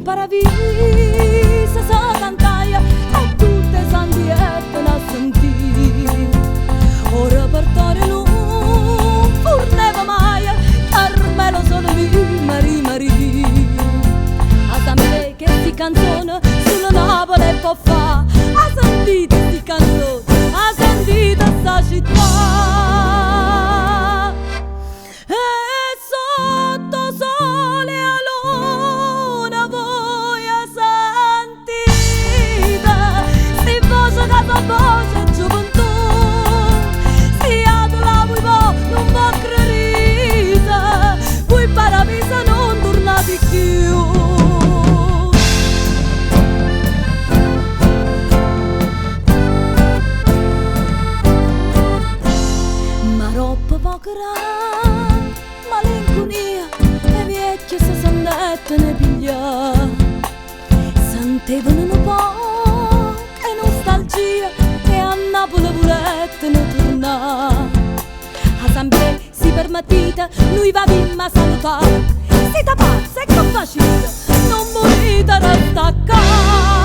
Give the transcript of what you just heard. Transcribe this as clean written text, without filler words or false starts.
paravisa sa cantaia e tutte sandiette a sentire. O repertorio non forneva mai, Carmelo solo lì, Marie. A sapere che sti canzone sulla Napoli può fa. Ha sentito sti canzone, ha sentito sta città. E sotto sole a luna voi a sentite sti voce che fa voce gioventù. Sti adola voi non va credita, voi paravisa non tornate più. Malinconia e vecchie se sandette ne piglia, sentevano un po' che nostalgia e a Napoli volette ne torna. A sempre si permettete, noi va bimma a salutare, siete pazze e che facite, non morite a restare.